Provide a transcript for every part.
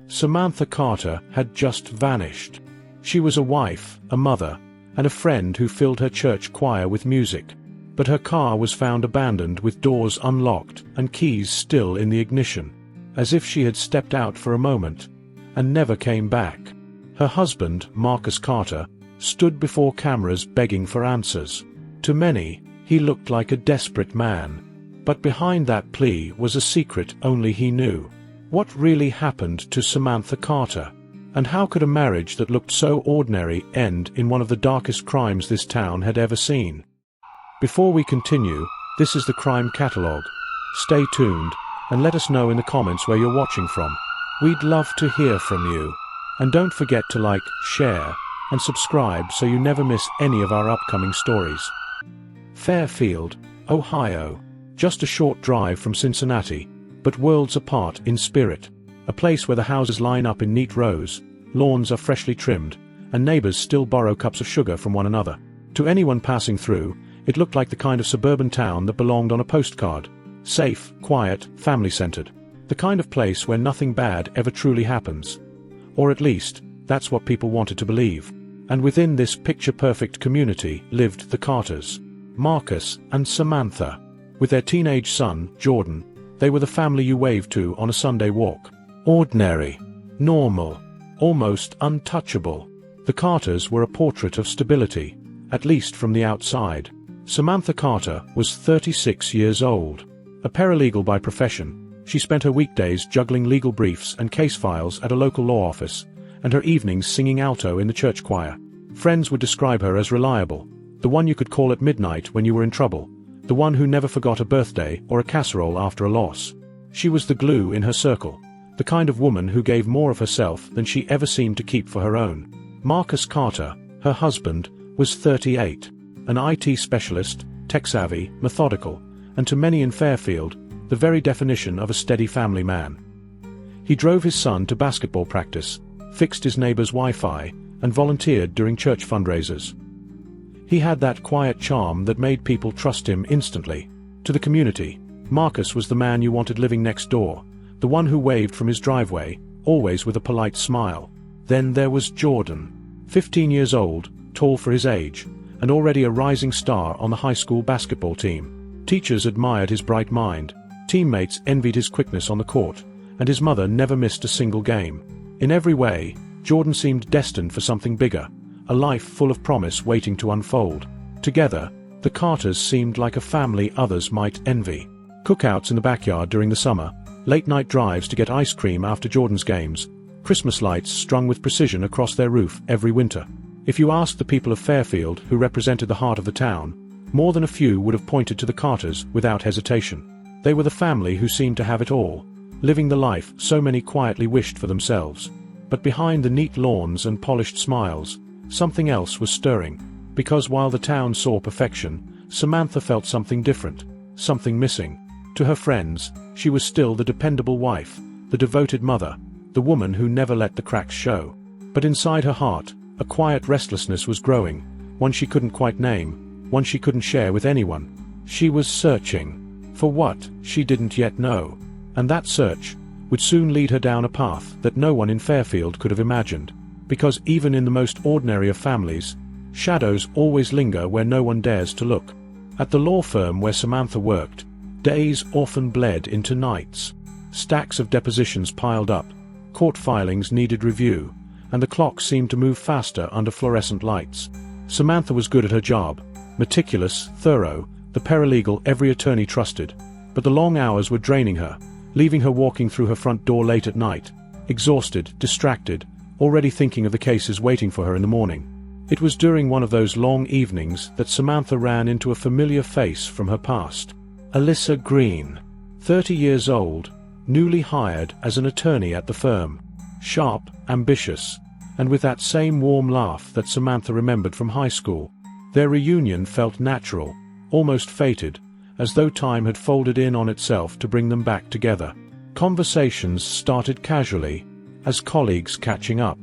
Samantha Carter had just vanished. She was a wife, a mother, and a friend who filled her church choir with music. But her car was found abandoned with doors unlocked and keys still in the ignition, as if she had stepped out for a moment and never came back. Her husband, Marcus Carter, stood before cameras begging for answers. To many, he looked like a desperate man. But behind that plea was a secret only he knew. What really happened to Samantha Carter? And how could a marriage that looked so ordinary end in one of the darkest crimes this town had ever seen? Before we continue, this is the Crime Catalogue. Stay tuned, and let us know in the comments where you're watching from. We'd love to hear from you. And don't forget to like, share, and subscribe so you never miss any of our upcoming stories. Fairfield, Ohio. Just a short drive from Cincinnati, but worlds apart in spirit. A place where the houses line up in neat rows, lawns are freshly trimmed, and neighbors still borrow cups of sugar from one another. To anyone passing through, it looked like the kind of suburban town that belonged on a postcard. Safe, quiet, family-centered. The kind of place where nothing bad ever truly happens. Or at least, that's what people wanted to believe. And within this picture-perfect community lived the Carters, Marcus and Samantha. With their teenage son, Jordan, they were the family you waved to on a Sunday walk. Ordinary, normal, almost untouchable. The Carters were a portrait of stability, at least from the outside. Samantha Carter was 36 years old. A paralegal by profession, she spent her weekdays juggling legal briefs and case files at a local law office, and her evenings singing alto in the church choir. Friends would describe her as reliable, the one you could call at midnight when you were in trouble, the one who never forgot a birthday or a casserole after a loss. She was the glue in her circle, the kind of woman who gave more of herself than she ever seemed to keep for her own. Marcus Carter, her husband, was 38, an IT specialist, tech-savvy, methodical, and to many in Fairfield, the very definition of a steady family man. He drove his son to basketball practice, fixed his neighbor's Wi-Fi, and volunteered during church fundraisers. He had that quiet charm that made people trust him instantly. To the community, Marcus was the man you wanted living next door, the one who waved from his driveway, always with a polite smile. Then there was Jordan, 15 years old, tall for his age, and already a rising star on the high school basketball team. Teachers admired his bright mind, teammates envied his quickness on the court, and his mother never missed a single game. In every way, Jordan seemed destined for something bigger, a life full of promise waiting to unfold. Together, the Carters seemed like a family others might envy. Cookouts in the backyard during the summer, late-night drives to get ice cream after Jordan's games, Christmas lights strung with precision across their roof every winter. If you asked the people of Fairfield who represented the heart of the town, more than a few would have pointed to the Carters without hesitation. They were the family who seemed to have it all, living the life so many quietly wished for themselves. But behind the neat lawns and polished smiles, something else was stirring, because while the town saw perfection, Samantha felt something different, something missing. To her friends, she was still the dependable wife, the devoted mother, the woman who never let the cracks show. But inside her heart, a quiet restlessness was growing, one she couldn't quite name, one she couldn't share with anyone. She was searching for what she didn't yet know, and that search would soon lead her down a path that no one in Fairfield could have imagined. Because even in the most ordinary of families, shadows always linger where no one dares to look. At the law firm where Samantha worked, days often bled into nights. Stacks of depositions piled up, court filings needed review, and the clock seemed to move faster under fluorescent lights. Samantha was good at her job, meticulous, thorough, the paralegal every attorney trusted, but the long hours were draining her, leaving her walking through her front door late at night, exhausted, distracted, already thinking of the cases waiting for her in the morning. It was during one of those long evenings that Samantha ran into a familiar face from her past. Alyssa Green, 30 years old, newly hired as an attorney at the firm. Sharp, ambitious, and with that same warm laugh that Samantha remembered from high school. Their reunion felt natural, almost fated, as though time had folded in on itself to bring them back together. Conversations started casually, as colleagues catching up.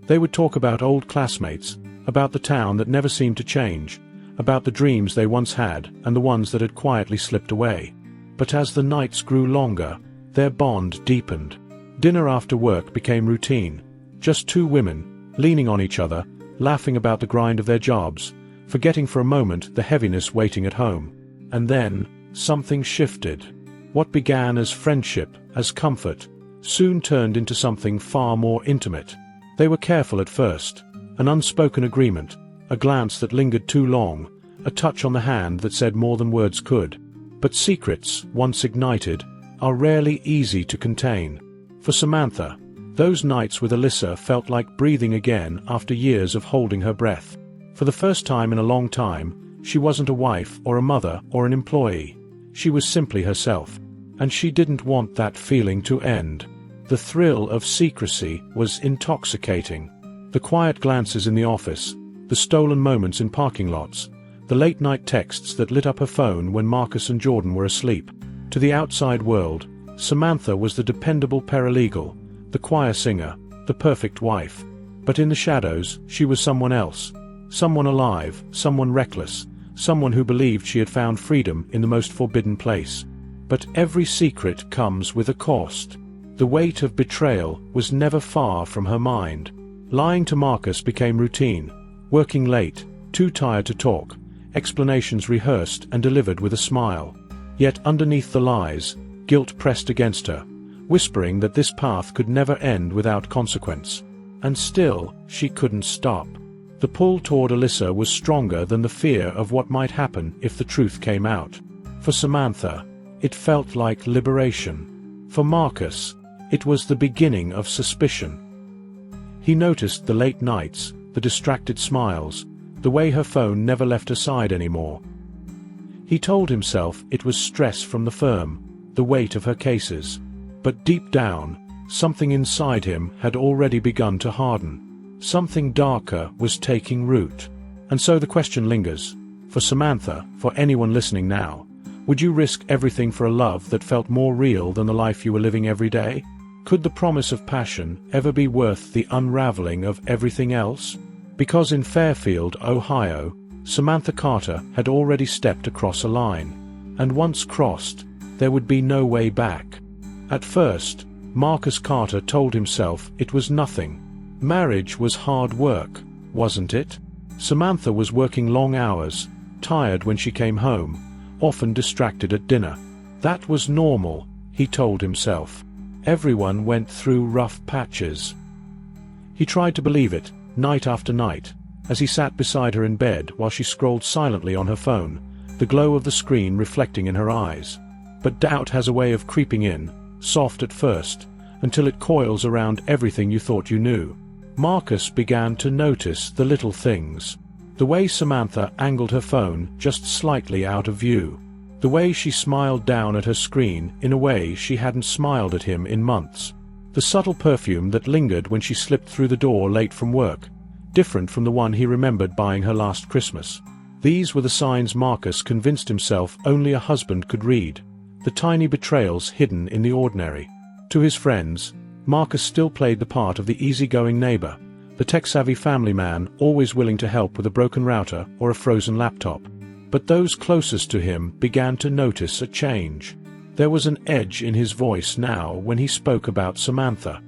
They would talk about old classmates, about the town that never seemed to change, about the dreams they once had and the ones that had quietly slipped away. But as the nights grew longer, their bond deepened. Dinner after work became routine. Just two women, leaning on each other, laughing about the grind of their jobs, forgetting for a moment the heaviness waiting at home. And then, something shifted. What began as friendship, as comfort, soon turned into something far more intimate. They were careful at first. An unspoken agreement, a glance that lingered too long, a touch on the hand that said more than words could. But secrets, once ignited, are rarely easy to contain. For Samantha, those nights with Alyssa felt like breathing again after years of holding her breath. For the first time in a long time, she wasn't a wife or a mother or an employee. She was simply herself. And she didn't want that feeling to end. The thrill of secrecy was intoxicating. The quiet glances in the office, the stolen moments in parking lots, the late-night texts that lit up her phone when Marcus and Jordan were asleep. To the outside world, Samantha was the dependable paralegal, the choir singer, the perfect wife. But in the shadows, she was someone else. Someone alive, someone reckless, someone who believed she had found freedom in the most forbidden place. But every secret comes with a cost. The weight of betrayal was never far from her mind. Lying to Marcus became routine. Working late, too tired to talk, explanations rehearsed and delivered with a smile. Yet underneath the lies, guilt pressed against her, whispering that this path could never end without consequence. And still, she couldn't stop. The pull toward Alyssa was stronger than the fear of what might happen if the truth came out. For Samantha, it felt like liberation. For Marcus, it was the beginning of suspicion. He noticed the late nights, the distracted smiles, the way her phone never left her side anymore. He told himself it was stress from the firm, the weight of her cases. But deep down, something inside him had already begun to harden. Something darker was taking root. And so the question lingers. For Samantha, for anyone listening now, would you risk everything for a love that felt more real than the life you were living every day? Could the promise of passion ever be worth the unraveling of everything else? Because in Fairfield, Ohio, Samantha Carter had already stepped across a line. And once crossed, there would be no way back. At first, Marcus Carter told himself it was nothing. Marriage was hard work, wasn't it? Samantha was working long hours, tired when she came home, often distracted at dinner. That was normal, he told himself. Everyone went through rough patches. He tried to believe it, night after night, as he sat beside her in bed while she scrolled silently on her phone, the glow of the screen reflecting in her eyes. But doubt has a way of creeping in, soft at first, until it coils around everything you thought you knew. Marcus began to notice the little things. The way Samantha angled her phone just slightly out of view. The way she smiled down at her screen in a way she hadn't smiled at him in months. The subtle perfume that lingered when she slipped through the door late from work, different from the one he remembered buying her last Christmas. These were the signs Marcus convinced himself only a husband could read. The tiny betrayals hidden in the ordinary. To his friends, Marcus still played the part of the easygoing neighbor, the tech-savvy family man always willing to help with a broken router or a frozen laptop. But those closest to him began to notice a change. There was an edge in his voice now when he spoke about Samantha.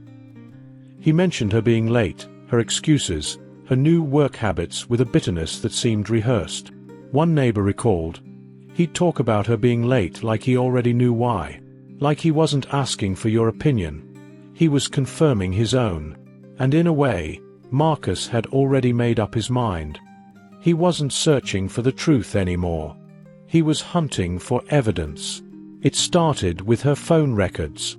He mentioned her being late, her excuses, her new work habits with a bitterness that seemed rehearsed. One neighbor recalled, he'd talk about her being late like he already knew why. Like he wasn't asking for your opinion. He was confirming his own. And in a way, Marcus had already made up his mind. He wasn't searching for the truth anymore. He was hunting for evidence. It started with her phone records.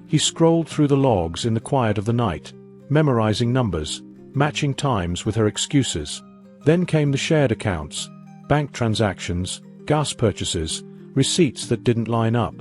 He scrolled through the logs in the quiet of the night, memorizing numbers, matching times with her excuses. Then came the shared accounts, bank transactions, gas purchases, receipts that didn't line up.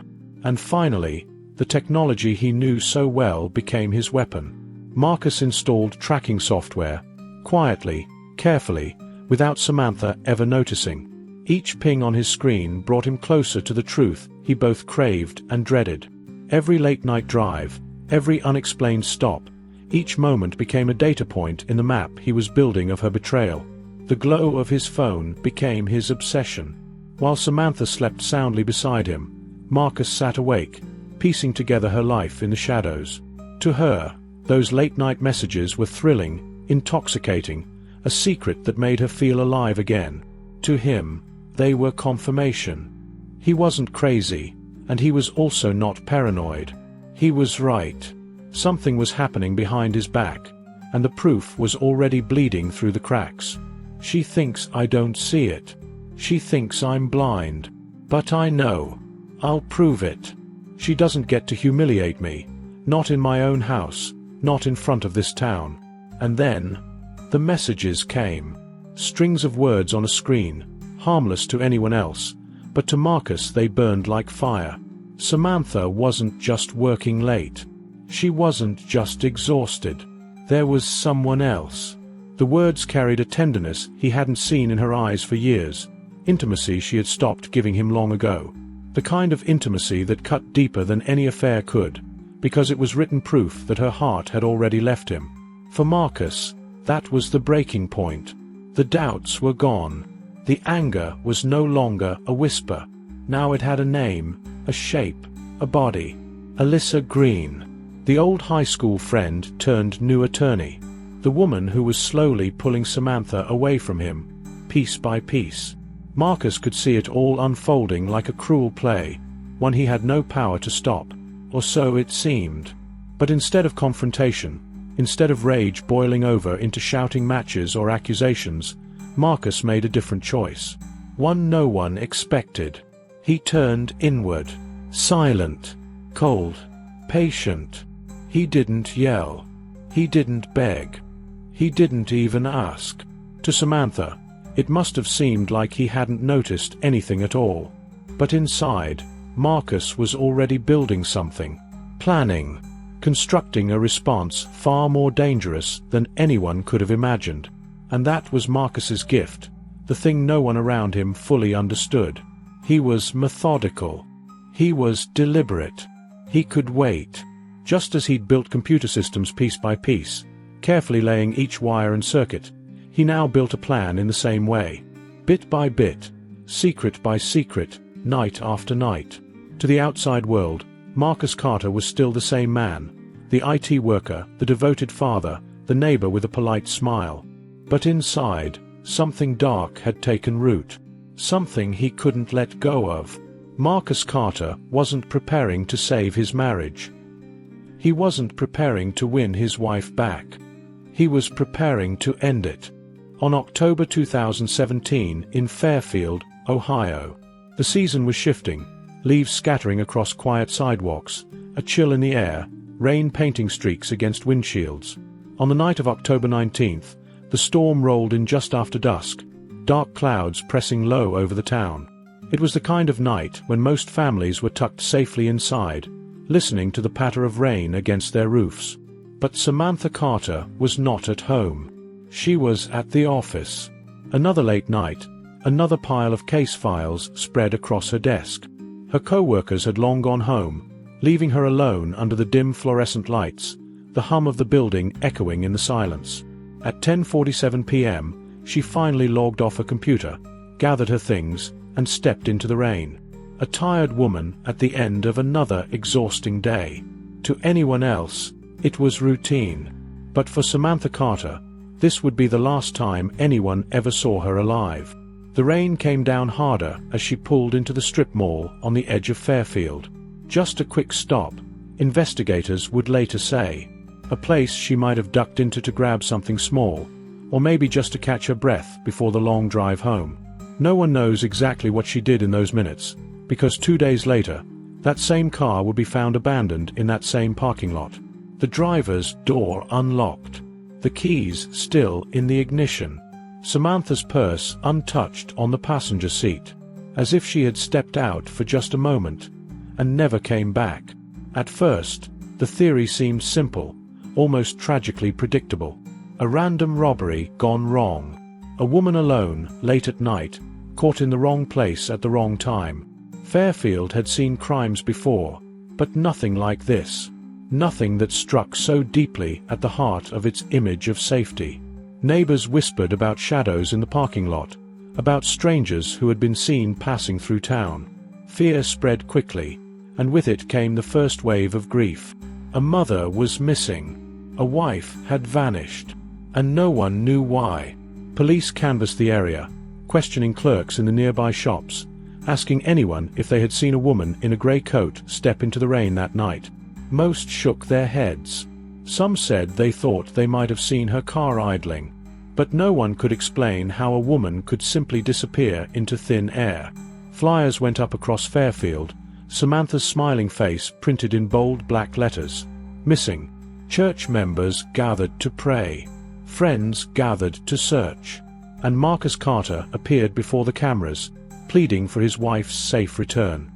And finally, the technology he knew so well became his weapon. Marcus installed tracking software, quietly, carefully, without Samantha ever noticing. Each ping on his screen brought him closer to the truth he both craved and dreaded. Every late-night drive, every unexplained stop, each moment became a data point in the map he was building of her betrayal. The glow of his phone became his obsession. While Samantha slept soundly beside him, Marcus sat awake, piecing together her life in the shadows. To her, those late-night messages were thrilling, intoxicating, a secret that made her feel alive again. To him, they were confirmation. He wasn't crazy, and he was also not paranoid. He was right. Something was happening behind his back, and the proof was already bleeding through the cracks. She thinks I don't see it. She thinks I'm blind. But I know. I'll prove it. She doesn't get to humiliate me. Not in my own house, not in front of this town. And then, the messages came. Strings of words on a screen, harmless to anyone else, but to Marcus they burned like fire. Samantha wasn't just working late. She wasn't just exhausted. There was someone else. The words carried a tenderness he hadn't seen in her eyes for years, intimacy she had stopped giving him long ago. The kind of intimacy that cut deeper than any affair could, because it was written proof that her heart had already left him. For Marcus, that was the breaking point. The doubts were gone. The anger was no longer a whisper. Now it had a name, a shape, a body. Alyssa Green. The old high school friend turned new attorney. The woman who was slowly pulling Samantha away from him, piece by piece. Marcus could see it all unfolding like a cruel play, one he had no power to stop, or so it seemed. But instead of confrontation, instead of rage boiling over into shouting matches or accusations, Marcus made a different choice. One no one expected. He turned inward. Silent. Cold. Patient. He didn't yell. He didn't beg. He didn't even ask. To Samantha, it must have seemed like he hadn't noticed anything at all. But inside, Marcus was already building something. Planning. Constructing a response far more dangerous than anyone could have imagined. And that was Marcus's gift, the thing no one around him fully understood. He was methodical. He was deliberate. He could wait. Just as he'd built computer systems piece by piece, carefully laying each wire and circuit, he now built a plan in the same way. Bit by bit, secret by secret, night after night. To the outside world, Marcus Carter was still the same man, the IT worker, the devoted father, the neighbor with a polite smile. But inside, something dark had taken root. Something he couldn't let go of. Marcus Carter wasn't preparing to save his marriage. He wasn't preparing to win his wife back. He was preparing to end it. On October 2017 in Fairfield, Ohio. The season was shifting, leaves scattering across quiet sidewalks, a chill in the air, rain painting streaks against windshields. On the night of October 19th, the storm rolled in just after dusk, dark clouds pressing low over the town. It was the kind of night when most families were tucked safely inside, listening to the patter of rain against their roofs. But Samantha Carter was not at home. She was at the office. Another late night, another pile of case files spread across her desk. Her co-workers had long gone home, leaving her alone under the dim fluorescent lights, the hum of the building echoing in the silence. At 10:47 p.m., she finally logged off her computer, gathered her things, and stepped into the rain. A tired woman at the end of another exhausting day. To anyone else, it was routine. But for Samantha Carter, this would be the last time anyone ever saw her alive. The rain came down harder as she pulled into the strip mall on the edge of Fairfield. Just a quick stop, investigators would later say. A place she might have ducked into to grab something small, or maybe just to catch her breath before the long drive home. No one knows exactly what she did in those minutes, because 2 days later, that same car would be found abandoned in that same parking lot. The driver's door unlocked. The keys still in the ignition. Samantha's purse untouched on the passenger seat, as if she had stepped out for just a moment, and never came back. At first, the theory seemed simple, almost tragically predictable. A random robbery gone wrong. A woman alone, late at night, caught in the wrong place at the wrong time. Fairfield had seen crimes before, but nothing like this. Nothing that struck so deeply at the heart of its image of safety. Neighbors whispered about shadows in the parking lot, about strangers who had been seen passing through town. Fear spread quickly, and with it came the first wave of grief. A mother was missing. A wife had vanished. And no one knew why. Police canvassed the area, questioning clerks in the nearby shops, asking anyone if they had seen a woman in a grey coat step into the rain that night. Most shook their heads. Some said they thought they might have seen her car idling. But no one could explain how a woman could simply disappear into thin air. Flyers went up across Fairfield, Samantha's smiling face printed in bold black letters. Missing. Church members gathered to pray. Friends gathered to search. And Marcus Carter appeared before the cameras, pleading for his wife's safe return.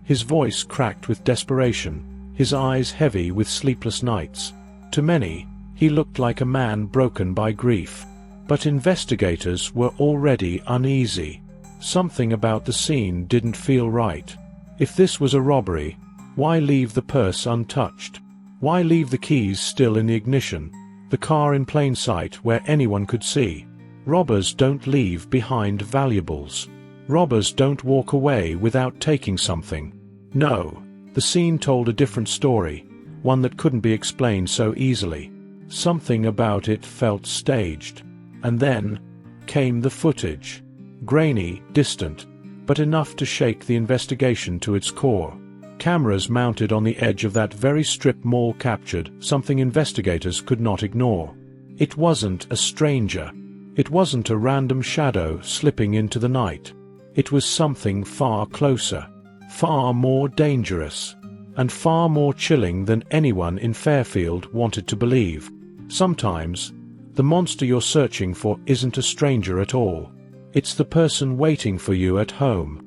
His voice cracked with desperation, his eyes heavy with sleepless nights. To many, he looked like a man broken by grief. But investigators were already uneasy. Something about the scene didn't feel right. If this was a robbery, why leave the purse untouched? Why leave the keys still in the ignition, the car in plain sight where anyone could see? Robbers don't leave behind valuables. Robbers don't walk away without taking something. No, the scene told a different story, one that couldn't be explained so easily. Something about it felt staged. And then came the footage. Grainy, distant, but enough to shake the investigation to its core. Cameras mounted on the edge of that very strip mall captured something investigators could not ignore. It wasn't a stranger. It wasn't a random shadow slipping into the night. It was something far closer, far more dangerous, and far more chilling than anyone in Fairfield wanted to believe. Sometimes, the monster you're searching for isn't a stranger at all. It's the person waiting for you at home.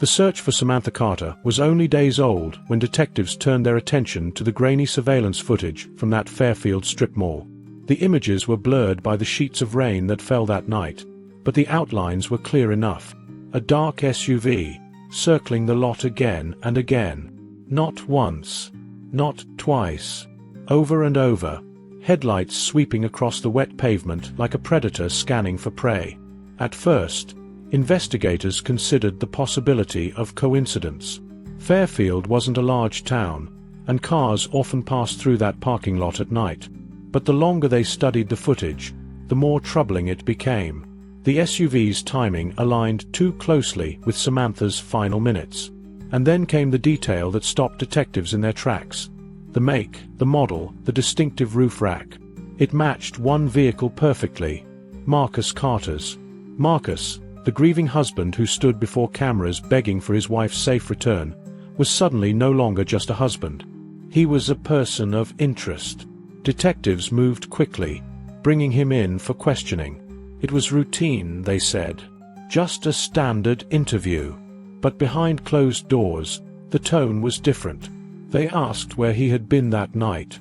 The search for Samantha Carter was only days old when detectives turned their attention to the grainy surveillance footage from that Fairfield strip mall. The images were blurred by the sheets of rain that fell that night, but the outlines were clear enough. A dark SUV, circling the lot again and again. Not once. Not twice. Over and over. Headlights sweeping across the wet pavement like a predator scanning for prey. At first, investigators considered the possibility of coincidence. Fairfield wasn't a large town, and cars often passed through that parking lot at night. But the longer they studied the footage, the more troubling it became. The SUV's timing aligned too closely with Samantha's final minutes. And then came the detail that stopped detectives in their tracks. The make, the model, the distinctive roof rack. It matched one vehicle perfectly. Marcus Carter's. Marcus, the grieving husband who stood before cameras begging for his wife's safe return, was suddenly no longer just a husband. He was a person of interest. Detectives moved quickly, bringing him in for questioning. It was routine, they said. Just a standard interview. But behind closed doors, the tone was different. They asked where he had been that night.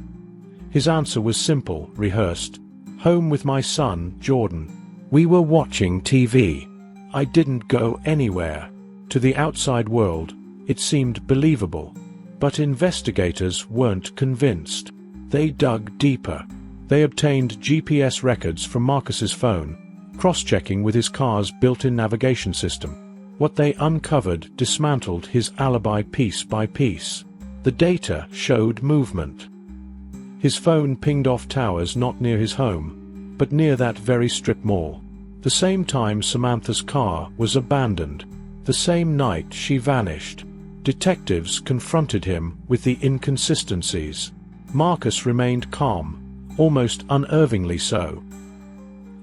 His answer was simple, rehearsed. Home with my son, Jordan. We were watching TV. I didn't go anywhere. To the outside world, it seemed believable. But investigators weren't convinced. They dug deeper. They obtained GPS records from Marcus's phone, cross-checking with his car's built-in navigation system. What they uncovered dismantled his alibi piece by piece. The data showed movement. His phone pinged off towers not near his home, but near that very strip mall. The same time Samantha's car was abandoned. The same night she vanished. Detectives confronted him with the inconsistencies. Marcus remained calm, almost unnervingly so.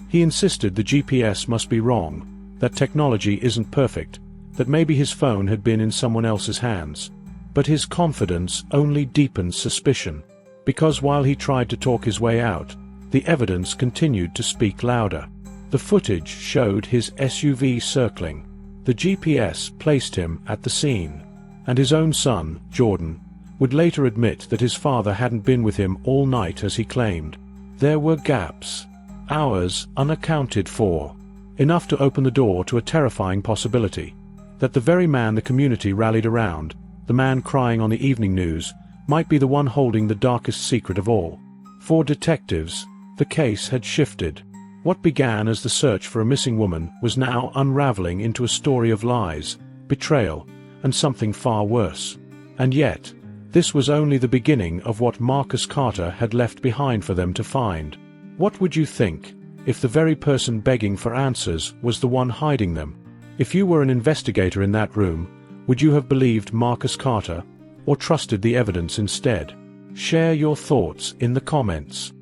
He insisted the GPS must be wrong, that technology isn't perfect, that maybe his phone had been in someone else's hands. But his confidence only deepened suspicion, because while he tried to talk his way out, the evidence continued to speak louder. The footage showed his SUV circling. The GPS placed him at the scene. And his own son, Jordan, would later admit that his father hadn't been with him all night as he claimed. There were gaps. Hours unaccounted for. Enough to open the door to a terrifying possibility. That the very man the community rallied around, the man crying on the evening news, might be the one holding the darkest secret of all. For detectives, the case had shifted. What began as the search for a missing woman was now unraveling into a story of lies, betrayal, and something far worse. And yet, this was only the beginning of what Marcus Carter had left behind for them to find. What would you think, if the very person begging for answers was the one hiding them? If you were an investigator in that room, would you have believed Marcus Carter, or trusted the evidence instead? Share your thoughts in the comments.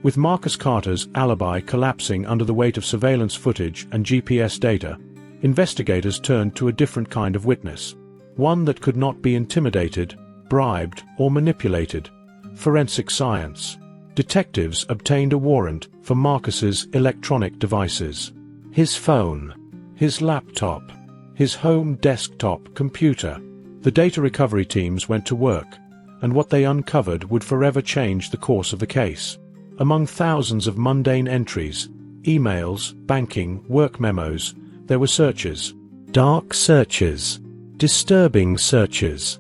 With Marcus Carter's alibi collapsing under the weight of surveillance footage and GPS data, investigators turned to a different kind of witness. One that could not be intimidated, bribed, or manipulated. Forensic science. Detectives obtained a warrant for Marcus's electronic devices. His phone, his laptop, his home desktop computer. The data recovery teams went to work, and what they uncovered would forever change the course of the case. Among thousands of mundane entries, emails, banking, work memos, there were searches. Dark searches. Disturbing searches.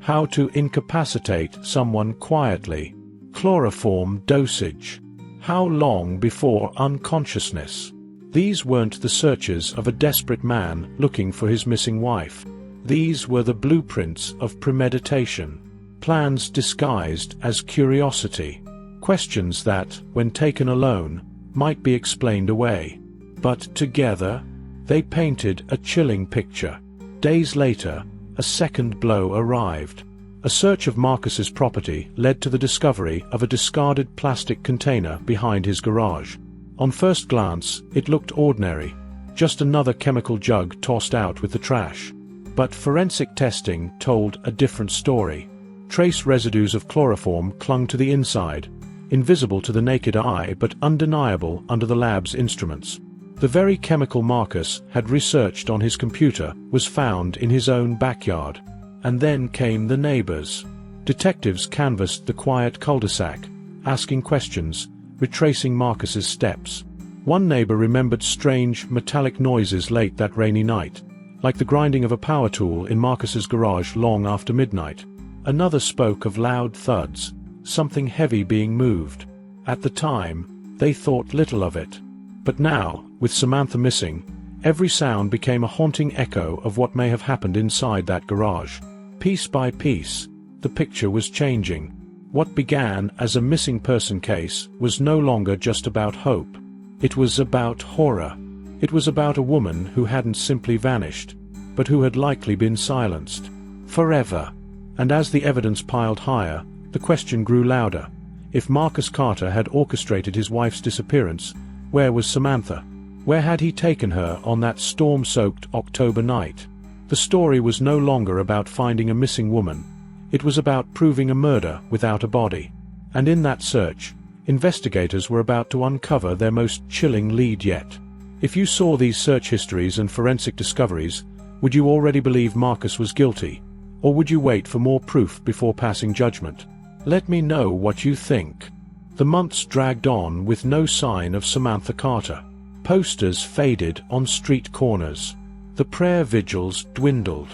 How to incapacitate someone quietly. Chloroform dosage. How long before unconsciousness? These weren't the searches of a desperate man looking for his missing wife. These were the blueprints of premeditation. Plans disguised as curiosity. Questions that, when taken alone, might be explained away. But together, they painted a chilling picture. Days later, a second blow arrived. A search of Marcus's property led to the discovery of a discarded plastic container behind his garage. On first glance, it looked ordinary, just another chemical jug tossed out with the trash. But forensic testing told a different story. Trace residues of chloroform clung to the inside, invisible to the naked eye but undeniable under the lab's instruments. The very chemical Marcus had researched on his computer was found in his own backyard. And then came the neighbors. Detectives canvassed the quiet cul-de-sac, asking questions, retracing Marcus's steps. One neighbor remembered strange, metallic noises late that rainy night, like the grinding of a power tool in Marcus's garage long after midnight. Another spoke of loud thuds, something heavy being moved. At the time, they thought little of it. But now, with Samantha missing, every sound became a haunting echo of what may have happened inside that garage. Piece by piece, the picture was changing. What began as a missing person case was no longer just about hope. It was about horror. It was about a woman who hadn't simply vanished, but who had likely been silenced. Forever. And as the evidence piled higher, the question grew louder. If Marcus Carter had orchestrated his wife's disappearance, where was Samantha? Where had he taken her on that storm-soaked October night? The story was no longer about finding a missing woman. It was about proving a murder without a body. And in that search, investigators were about to uncover their most chilling lead yet. If you saw these search histories and forensic discoveries, would you already believe Marcus was guilty? Or would you wait for more proof before passing judgment? Let me know what you think. The months dragged on with no sign of Samantha Carter. Posters faded on street corners. The prayer vigils dwindled.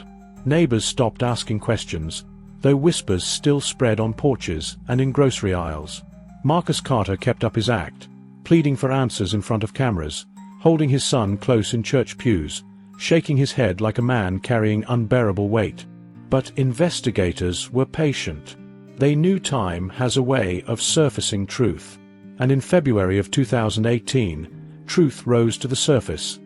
Neighbors stopped asking questions, though whispers still spread on porches and in grocery aisles. Marcus Carter kept up his act, pleading for answers in front of cameras, holding his son close in church pews, shaking his head like a man carrying unbearable weight. But investigators were patient. They knew time has a way of surfacing truth. And in February of 2018, truth rose to the surface.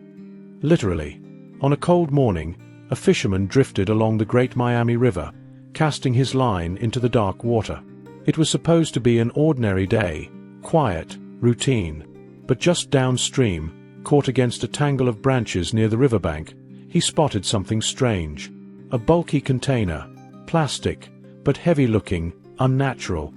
Literally. On a cold morning, a fisherman drifted along the Great Miami River, casting his line into the dark water. It was supposed to be an ordinary day, quiet, routine. But just downstream, caught against a tangle of branches near the riverbank, he spotted something strange. A bulky container, plastic, but heavy-looking, unnatural.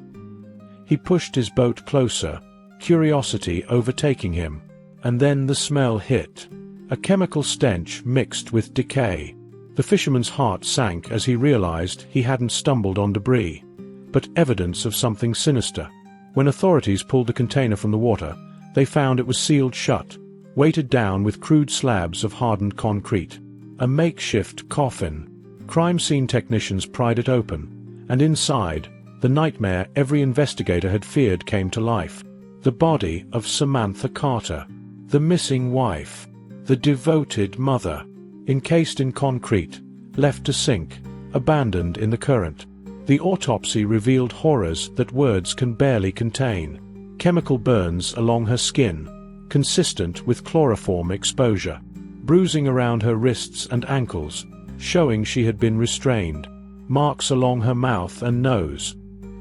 He pushed his boat closer, curiosity overtaking him. And then the smell hit. A chemical stench mixed with decay. The fisherman's heart sank as he realized he hadn't stumbled on debris, but evidence of something sinister. When authorities pulled the container from the water, they found it was sealed shut, weighted down with crude slabs of hardened concrete. A makeshift coffin. Crime scene technicians pried it open, and inside, the nightmare every investigator had feared came to life. The body of Samantha Carter. The missing wife. The devoted mother. Encased in concrete, left to sink, abandoned in the current. The autopsy revealed horrors that words can barely contain. Chemical burns along her skin, consistent with chloroform exposure. Bruising around her wrists and ankles, showing she had been restrained. Marks along her mouth and nose,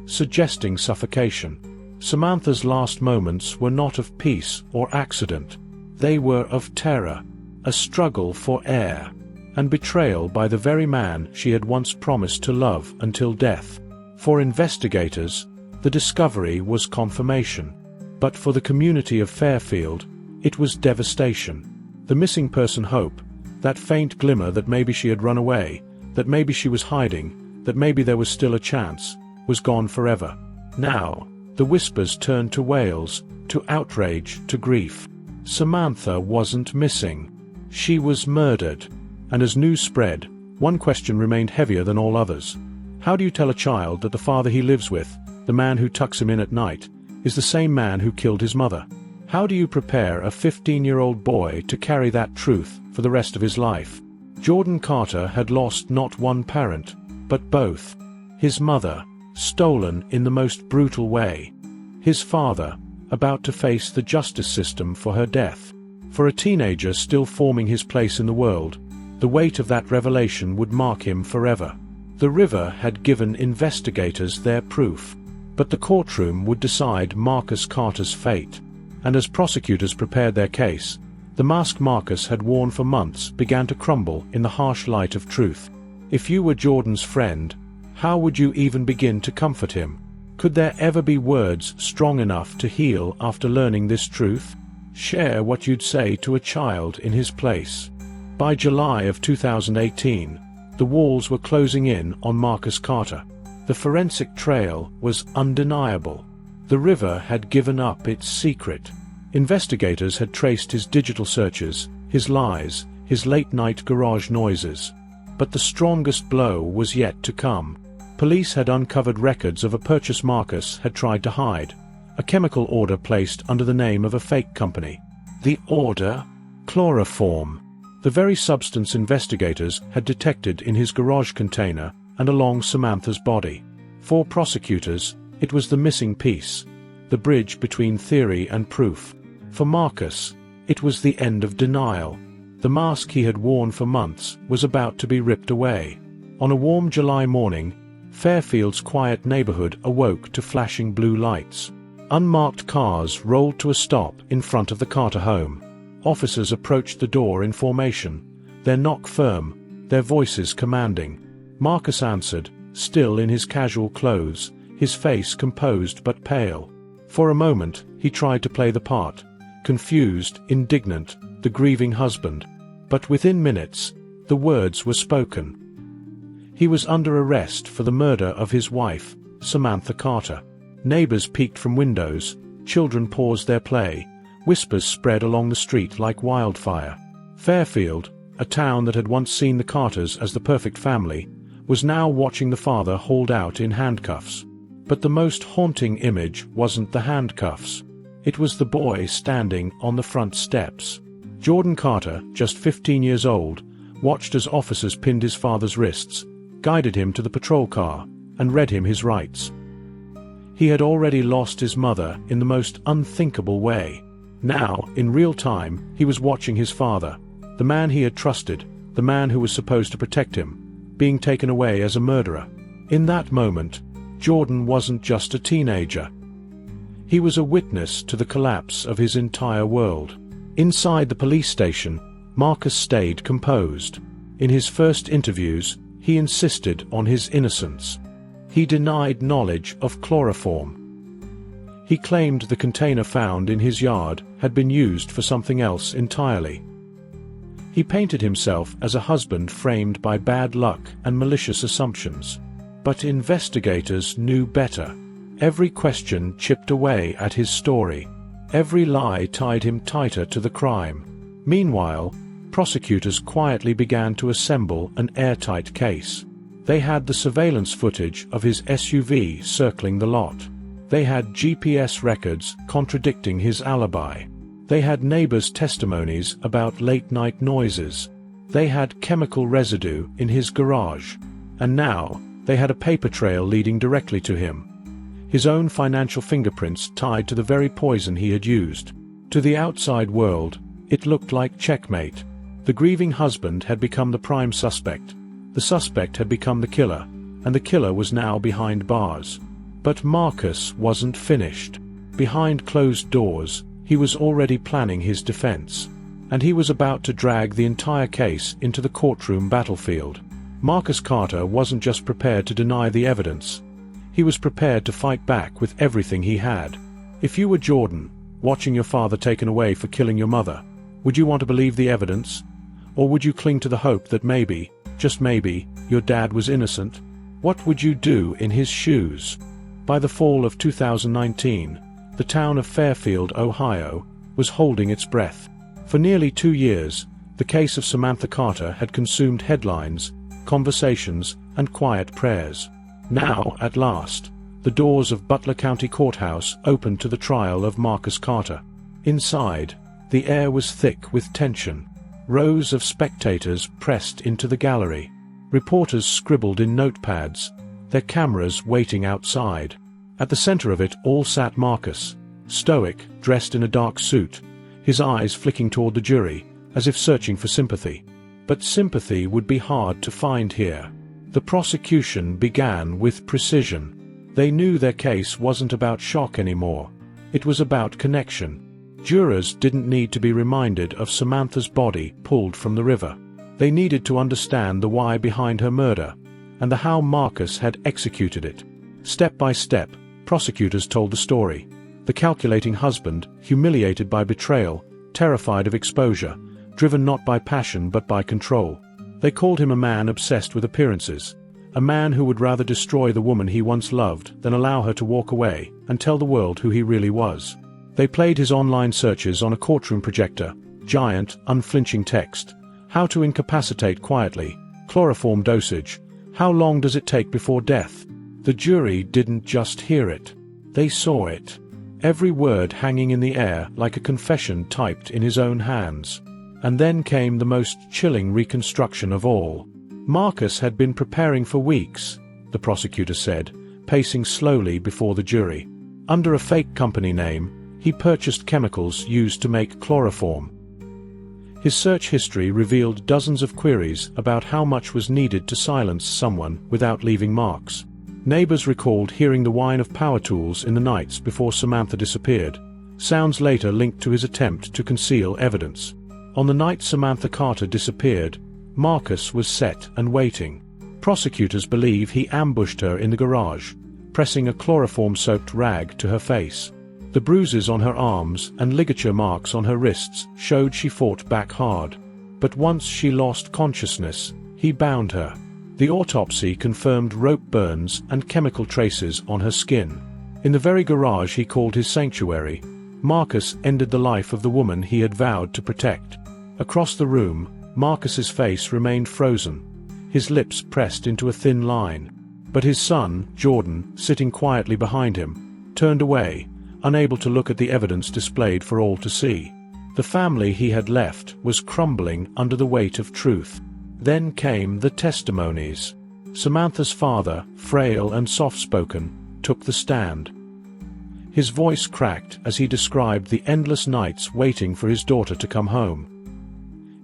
suggesting suffocation. Samantha's last moments were not of peace or accident. They were of terror, a struggle for air, and betrayal by the very man she had once promised to love until death. For investigators, the discovery was confirmation. But for the community of Fairfield, it was devastation. The missing person hope, that faint glimmer that maybe she had run away, that maybe she was hiding, that maybe there was still a chance, was gone forever. Now, the whispers turned to wails, to outrage, to grief. Samantha wasn't missing. She was murdered. And as news spread, one question remained heavier than all others. How do you tell a child that the father he lives with, the man who tucks him in at night, is the same man who killed his mother? How do you prepare a 15-year-old boy to carry that truth for the rest of his life? Jordan Carter had lost not one parent, but both. His mother, stolen in the most brutal way. His father, about to face the justice system for her death. For a teenager still forming his place in the world, the weight of that revelation would mark him forever. The river had given investigators their proof, but the courtroom would decide Marcus Carter's fate. And as prosecutors prepared their case, the mask Marcus had worn for months began to crumble in the harsh light of truth. If you were Jordan's friend, how would you even begin to comfort him? Could there ever be words strong enough to heal after learning this truth? Share what you'd say to a child in his place. By July of 2018, the walls were closing in on Marcus Carter. The forensic trail was undeniable. The river had given up its secret. Investigators had traced his digital searches, his lies, his late-night garage noises. But the strongest blow was yet to come. Police had uncovered records of a purchase Marcus had tried to hide, a chemical order placed under the name of a fake company. The order? Chloroform. The very substance investigators had detected in his garage container and along Samantha's body. For prosecutors, it was the missing piece, the bridge between theory and proof. For Marcus, it was the end of denial. The mask he had worn for months was about to be ripped away. On a warm July morning, Fairfield's quiet neighborhood awoke to flashing blue lights. Unmarked cars rolled to a stop in front of the Carter home. Officers approached the door in formation, their knock firm, their voices commanding. Marcus answered, still in his casual clothes, his face composed but pale. For a moment, he tried to play the part, confused, indignant, the grieving husband. But within minutes, the words were spoken. He was under arrest for the murder of his wife, Samantha Carter. Neighbors peeked from windows, children paused their play, whispers spread along the street like wildfire. Fairfield, a town that had once seen the Carters as the perfect family, was now watching the father hauled out in handcuffs. But the most haunting image wasn't the handcuffs. It was the boy standing on the front steps. Jordan Carter, just 15 years old, watched as officers pinned his father's wrists, guided him to the patrol car, and read him his rights. He had already lost his mother in the most unthinkable way. Now, in real time, he was watching his father, the man he had trusted, the man who was supposed to protect him, being taken away as a murderer. In that moment, Jordan wasn't just a teenager. He was a witness to the collapse of his entire world. Inside the police station, Marcus stayed composed. In his first interviews, he insisted on his innocence. He denied knowledge of chloroform. He claimed the container found in his yard had been used for something else entirely. He painted himself as a husband framed by bad luck and malicious assumptions. But investigators knew better. Every question chipped away at his story. Every lie tied him tighter to the crime. Meanwhile, prosecutors quietly began to assemble an airtight case. They had the surveillance footage of his SUV circling the lot. They had GPS records contradicting his alibi. They had neighbors' testimonies about late-night noises. They had chemical residue in his garage. And now, they had a paper trail leading directly to him. His own financial fingerprints tied to the very poison he had used. To the outside world, it looked like checkmate. The grieving husband had become the prime suspect. The suspect had become the killer, and the killer was now behind bars. But Marcus wasn't finished. Behind closed doors, he was already planning his defense. And he was about to drag the entire case into the courtroom battlefield. Marcus Carter wasn't just prepared to deny the evidence. He was prepared to fight back with everything he had. If you were Jordan, watching your father taken away for killing your mother, would you want to believe the evidence? Or would you cling to the hope that maybe, just maybe, your dad was innocent? What would you do in his shoes? By the fall of 2019, the town of Fairfield, Ohio, was holding its breath. For nearly 2 years, the case of Samantha Carter had consumed headlines, conversations, and quiet prayers. Now, at last, the doors of Butler County Courthouse opened to the trial of Marcus Carter. Inside, the air was thick with tension. Rows of spectators pressed into the gallery. Reporters scribbled in notepads, their cameras waiting outside. At the center of it all sat Marcus, stoic, dressed in a dark suit, his eyes flicking toward the jury, as if searching for sympathy. But sympathy would be hard to find here. The prosecution began with precision. They knew their case wasn't about shock anymore. It was about connection. Jurors didn't need to be reminded of Samantha's body pulled from the river. They needed to understand the why behind her murder, and the how Marcus had executed it. Step by step, prosecutors told the story. The calculating husband, humiliated by betrayal, terrified of exposure, driven not by passion but by control. They called him a man obsessed with appearances, a man who would rather destroy the woman he once loved than allow her to walk away and tell the world who he really was. They played his online searches on a courtroom projector, giant, unflinching text. How to incapacitate quietly, chloroform dosage, how long does it take before death? The jury didn't just hear it. They saw it. Every word hanging in the air like a confession typed in his own hands. And then came the most chilling reconstruction of all. Marcus had been preparing for weeks, the prosecutor said, pacing slowly before the jury. Under a fake company name, he purchased chemicals used to make chloroform. His search history revealed dozens of queries about how much was needed to silence someone without leaving marks. Neighbors recalled hearing the whine of power tools in the nights before Samantha disappeared, sounds later linked to his attempt to conceal evidence. On the night Samantha Carter disappeared, Marcus was set and waiting. Prosecutors believe he ambushed her in the garage, pressing a chloroform-soaked rag to her face. The bruises on her arms and ligature marks on her wrists showed she fought back hard. But once she lost consciousness, he bound her. The autopsy confirmed rope burns and chemical traces on her skin. In the very garage he called his sanctuary, Marcus ended the life of the woman he had vowed to protect. Across the room, Marcus's face remained frozen, his lips pressed into a thin line. But his son, Jordan, sitting quietly behind him, turned away, unable to look at the evidence displayed for all to see. The family he had left was crumbling under the weight of truth. Then came the testimonies. Samantha's father, frail and soft-spoken, took the stand. His voice cracked as he described the endless nights waiting for his daughter to come home.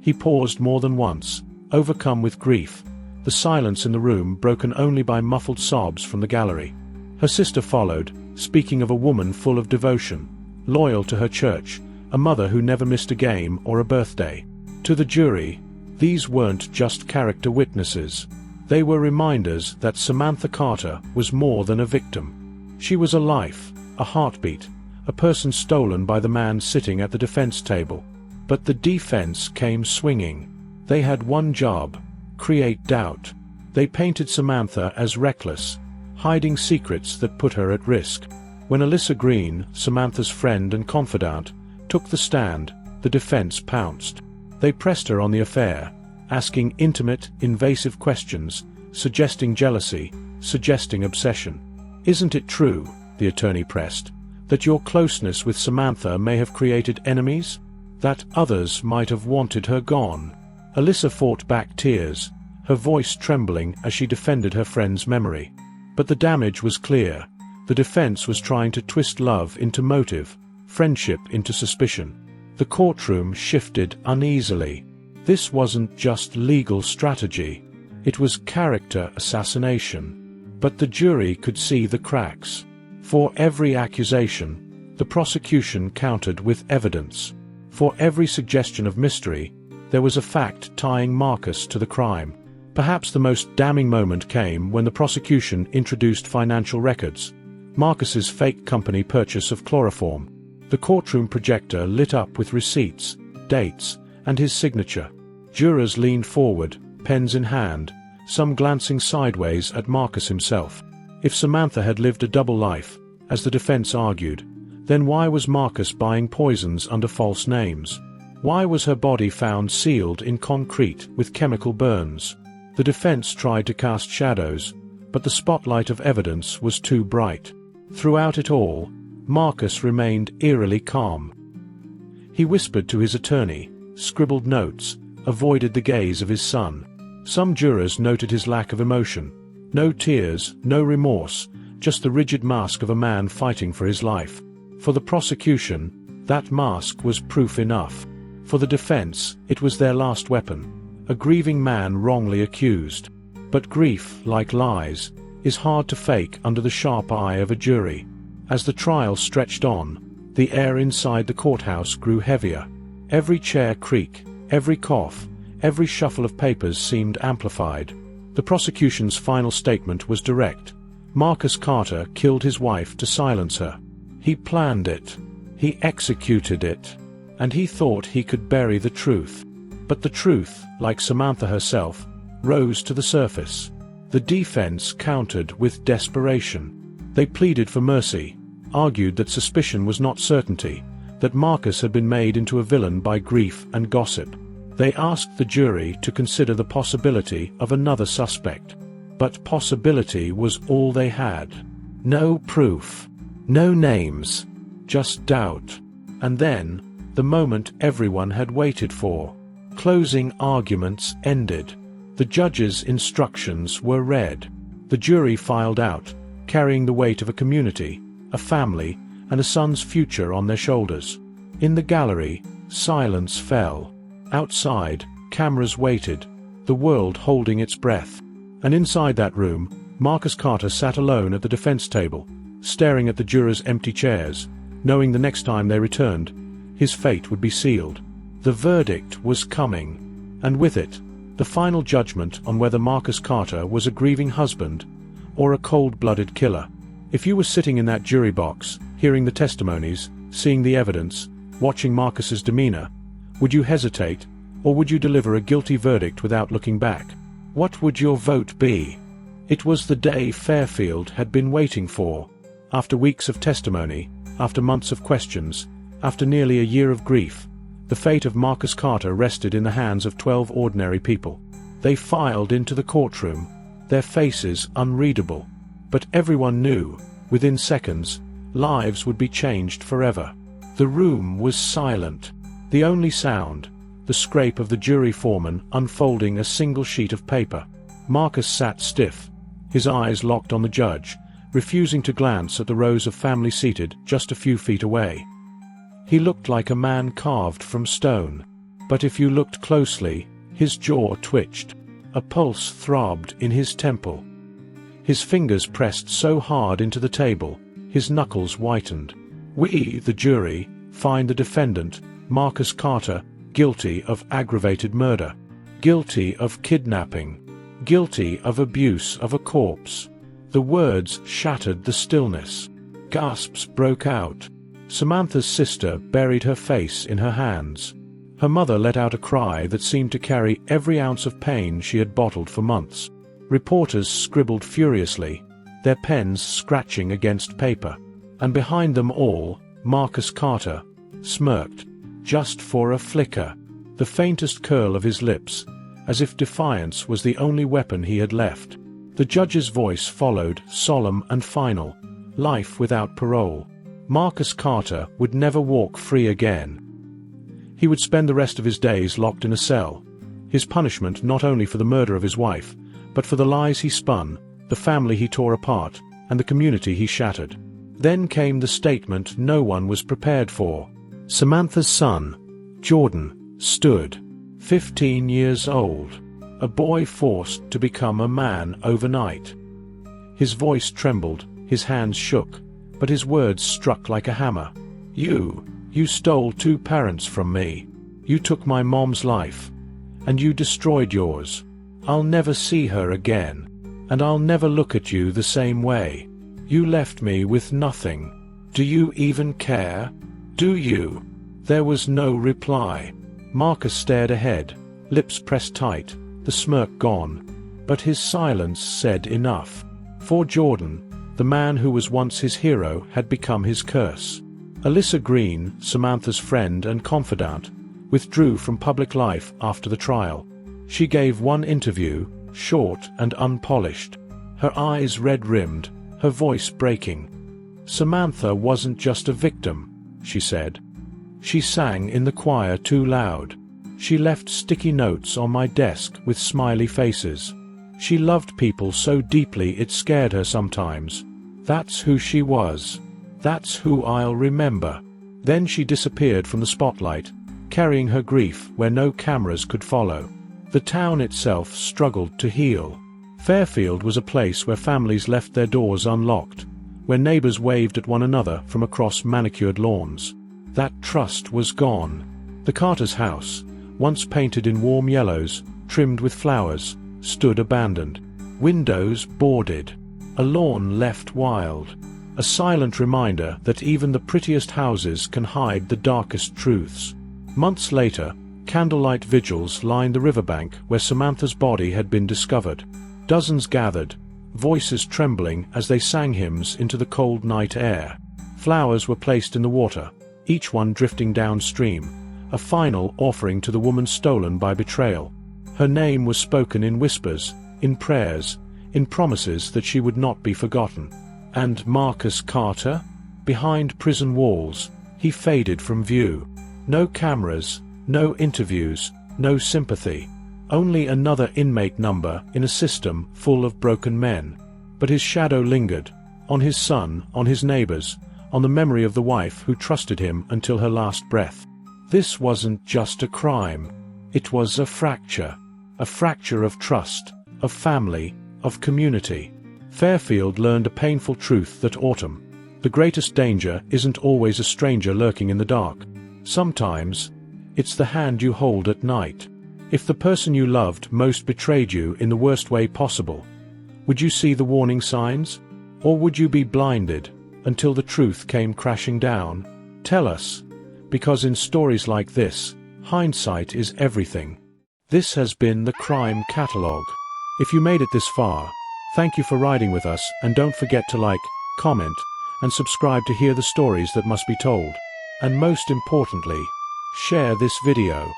He paused more than once, overcome with grief, the silence in the room broken only by muffled sobs from the gallery. Her sister followed, speaking of a woman full of devotion, loyal to her church, a mother who never missed a game or a birthday. To the jury, these weren't just character witnesses. They were reminders that Samantha Carter was more than a victim. She was a life, a heartbeat, a person stolen by the man sitting at the defense table. But the defense came swinging. They had one job: create doubt. They painted Samantha as reckless, hiding secrets that put her at risk. When Alyssa Green, Samantha's friend and confidant, took the stand, the defense pounced. They pressed her on the affair, asking intimate, invasive questions, suggesting jealousy, suggesting obsession. "Isn't it true," the attorney pressed, "that your closeness with Samantha may have created enemies? That others might have wanted her gone?" Alyssa fought back tears, her voice trembling as she defended her friend's memory. But the damage was clear. The defense was trying to twist love into motive, friendship into suspicion. The courtroom shifted uneasily. This wasn't just legal strategy. It was character assassination. But the jury could see the cracks. For every accusation, the prosecution countered with evidence. For every suggestion of mystery, there was a fact tying Marcus to the crime. Perhaps the most damning moment came when the prosecution introduced financial records. Marcus's fake company purchase of chloroform. The courtroom projector lit up with receipts, dates, and his signature. Jurors leaned forward, pens in hand, some glancing sideways at Marcus himself. If Samantha had lived a double life, as the defense argued, then why was Marcus buying poisons under false names? Why was her body found sealed in concrete with chemical burns? The defense tried to cast shadows, but the spotlight of evidence was too bright. Throughout it all, Marcus remained eerily calm. He whispered to his attorney, scribbled notes, avoided the gaze of his son. Some jurors noted his lack of emotion. No tears, no remorse, just the rigid mask of a man fighting for his life. For the prosecution, that mask was proof enough. For the defense, it was their last weapon, a grieving man wrongly accused. But grief, like lies, is hard to fake under the sharp eye of a jury. As the trial stretched on, the air inside the courthouse grew heavier. Every chair creak, every cough, every shuffle of papers seemed amplified. The prosecution's final statement was direct. Marcus Carter killed his wife to silence her. He planned it. He executed it. And he thought he could bury the truth. But the truth, like Samantha herself, rose to the surface. The defense countered with desperation. They pleaded for mercy, argued that suspicion was not certainty, that Marcus had been made into a villain by grief and gossip. They asked the jury to consider the possibility of another suspect. But possibility was all they had. No proof. No names. Just doubt. And then, the moment everyone had waited for. Closing arguments ended. The judge's instructions were read. The jury filed out, carrying the weight of a community, a family, and a son's future on their shoulders. In the gallery, silence fell. Outside, cameras waited, the world holding its breath. And inside that room, Marcus Carter sat alone at the defense table, staring at the jurors' empty chairs, knowing the next time they returned, his fate would be sealed. The verdict was coming, and with it, the final judgment on whether Marcus Carter was a grieving husband or a cold-blooded killer. If you were sitting in that jury box, hearing the testimonies, seeing the evidence, watching Marcus's demeanor, would you hesitate, or would you deliver a guilty verdict without looking back? What would your vote be? It was the day Fairfield had been waiting for. After weeks of testimony, after months of questions, after nearly a year of grief, the fate of Marcus Carter rested in the hands of 12 ordinary people. They filed into the courtroom, their faces unreadable. But everyone knew, within seconds, lives would be changed forever. The room was silent. The only sound, the scrape of the jury foreman unfolding a single sheet of paper. Marcus sat stiff, his eyes locked on the judge, refusing to glance at the rows of family seated just a few feet away. He looked like a man carved from stone. But if you looked closely, his jaw twitched. A pulse throbbed in his temple. His fingers pressed so hard into the table, his knuckles whitened. We, the jury, find the defendant, Marcus Carter, guilty of aggravated murder, guilty of kidnapping, guilty of abuse of a corpse. The words shattered the stillness. Gasps broke out. Samantha's sister buried her face in her hands. Her mother let out a cry that seemed to carry every ounce of pain she had bottled for months. Reporters scribbled furiously, their pens scratching against paper. And behind them all, Marcus Carter smirked, just for a flicker, the faintest curl of his lips, as if defiance was the only weapon he had left. The judge's voice followed, solemn and final, life without parole. Marcus Carter would never walk free again. He would spend the rest of his days locked in a cell, His punishment not only for the murder of his wife, but for the lies he spun, the family he tore apart, and the community he shattered. Then came the statement no one was prepared for. Samantha's son, Jordan, stood, 15 years old, a boy forced to become a man overnight. His voice trembled, his hands shook, but his words struck like a hammer. You stole 2 parents from me. You took my mom's life. And you destroyed yours. I'll never see her again. And I'll never look at you the same way. You left me with nothing. Do you even care? Do you? There was no reply. Marcus stared ahead, lips pressed tight, the smirk gone. But his silence said enough. For Jordan, the man who was once his hero had become his curse. Alyssa Green, Samantha's friend and confidant, withdrew from public life after the trial. She gave one interview, short and unpolished, her eyes red-rimmed, her voice breaking. Samantha wasn't just a victim, she said. She sang in the choir too loud. She left sticky notes on my desk with smiley faces. She loved people so deeply it scared her sometimes. That's who she was. That's who I'll remember. Then she disappeared from the spotlight, carrying her grief where no cameras could follow. The town itself struggled to heal. Fairfield was a place where families left their doors unlocked, where neighbors waved at one another from across manicured lawns. That trust was gone. The Carter's house, once painted in warm yellows, trimmed with flowers, stood abandoned. Windows boarded. A lawn left wild. A silent reminder that even the prettiest houses can hide the darkest truths. Months later, candlelight vigils lined the riverbank where Samantha's body had been discovered. Dozens gathered, voices trembling as they sang hymns into the cold night air. Flowers were placed in the water, each one drifting downstream, a final offering to the woman stolen by betrayal. Her name was spoken in whispers, in prayers, in promises that she would not be forgotten. And Marcus Carter? Behind prison walls, he faded from view. No cameras, no interviews, no sympathy. Only another inmate number in a system full of broken men. But his shadow lingered, on his son, on his neighbors, on the memory of the wife who trusted him until her last breath. This wasn't just a crime. It was a fracture of trust, of family, of community. Fairfield learned a painful truth that autumn. The greatest danger isn't always a stranger lurking in the dark. Sometimes, it's the hand you hold at night. If the person you loved most betrayed you in the worst way possible, would you see the warning signs? Or would you be blinded until the truth came crashing down? Tell us, because in stories like this, hindsight is everything. This has been the Crime Catalogue. If you made it this far, thank you for riding with us, and don't forget to like, comment, and subscribe to hear the stories that must be told. And most importantly, share this video.